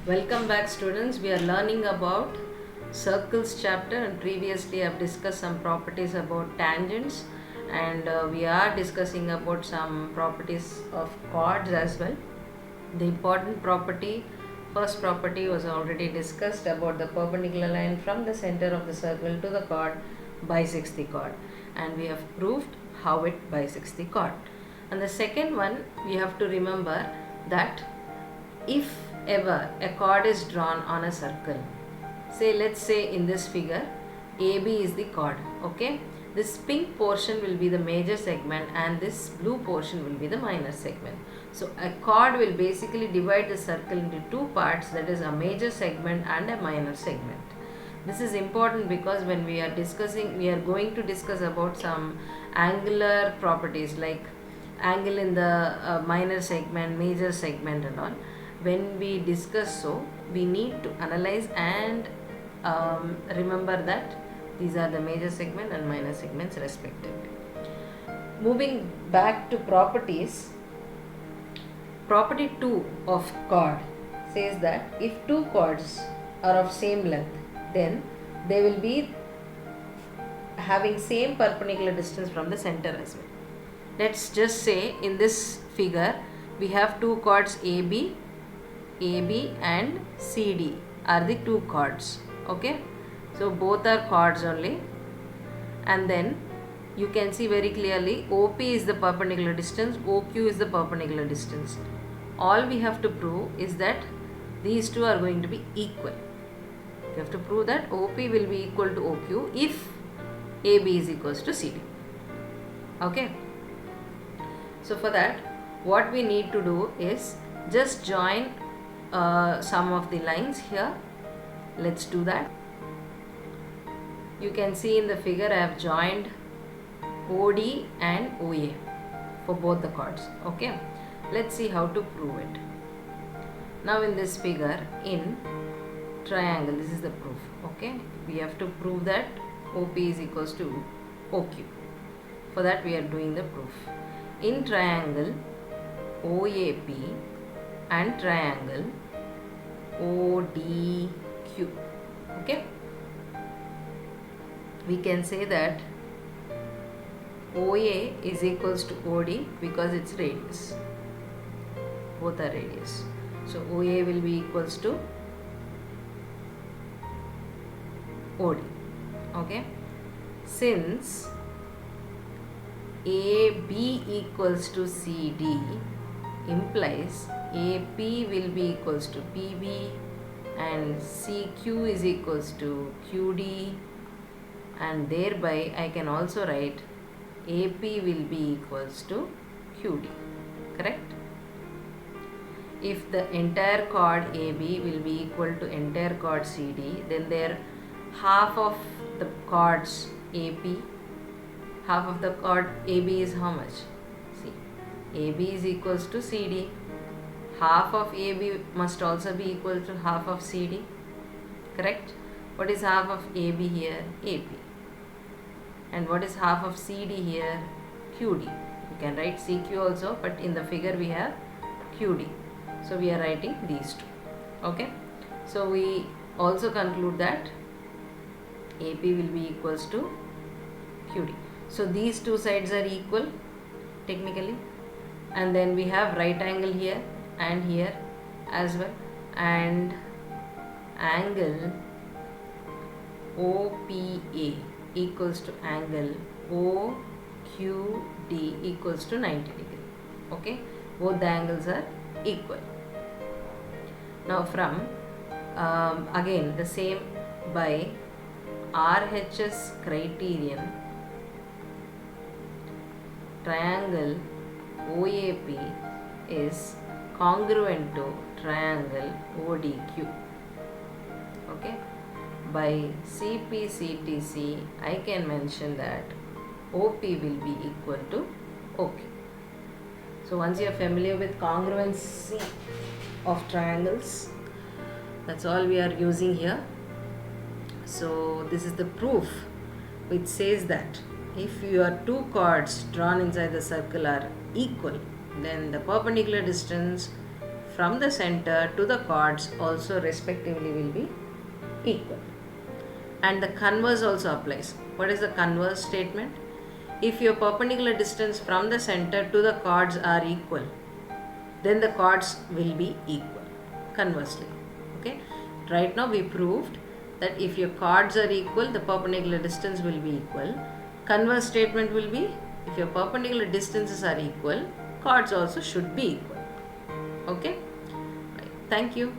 Welcome back, students. We are learning about circles chapter, and previously I've discussed some properties about tangents, and we are discussing about some properties of chords as well. The important property, first property was already discussed about the perpendicular line from the center of the circle to the chord bisects the chord, and we have proved how it bisects the chord. And the second one, we have to remember that if ever a chord is drawn on a circle, let's say in this figure AB is the chord, okay, this pink portion will be the major segment and this blue portion will be the minor segment. So a chord will basically divide the circle into two parts, that is a major segment and a minor segment. This is important because when we are going to discuss about some angular properties like angle in the minor segment, major segment and all. When we discuss, so we need to analyze and remember that these are the major segment and minor segments respectively. Moving back to properties, property 2 of chord says that if two chords are of same length, then they will be having same perpendicular distance from the center as well. Let's just say in this figure we have two chords AB and CD are the two chords, okay, so both are chords only, and then you can see very clearly OP is the perpendicular distance, OQ is the perpendicular distance. All we have to prove is that these two are going to be equal. We have to prove that OP will be equal to OQ if AB is equals to CD, okay. So for that, what we need to do is just join some of the lines here. Let's do that. You can see in the figure I have joined OD and OA for both the chords, okay. Let's see how to prove it. Now in this figure, in triangle, this is the proof, okay. We have to prove that OP is equals to OQ. For that we are doing the proof. In triangle OAP and triangle ODQ, okay, we can say that OA is equals to OD because it's radius, both are radius, so OA will be equals to OD, okay. Since AB equals to CD implies AP will be equals to PB and CQ is equals to QD, and thereby I can also write AP will be equals to QD, correct? If the entire chord AB will be equal to entire chord CD, then their half of the chords AP, half of the chord AB is how much? See, AB is equals to CD. Half of AB must also be equal to half of CD, correct? What is half of AB here? AP. And what is half of CD here? QD. You can write CQ also, but in the figure we have QD. So we are writing these two, okay? So we also conclude that AP will be equals to QD. So these two sides are equal technically, and then we have right angle here and here as well, and angle OPA equals to angle OQD equals to 90 degree, okay, both the angles are equal. Now from again the same by RHS criterion, triangle OAP is congruent to triangle ODQ, okay. By CPCTC I can mention that OP will be equal to OQ. So once you are familiar with congruency of triangles, that's all we are using here. So this is the proof which says that if your two chords drawn inside the circle are equal, then the perpendicular distance from the center to the chords also respectively will be equal. And the converse also applies. What is the converse statement? If your perpendicular distance from the center to the chords are equal, then the chords will be equal. Conversely, okay. Right now we proved that if your chords are equal, the perpendicular distance will be equal. Converse statement will be, if your perpendicular distances are equal, chords also should be equal. Okay. Right. Thank you.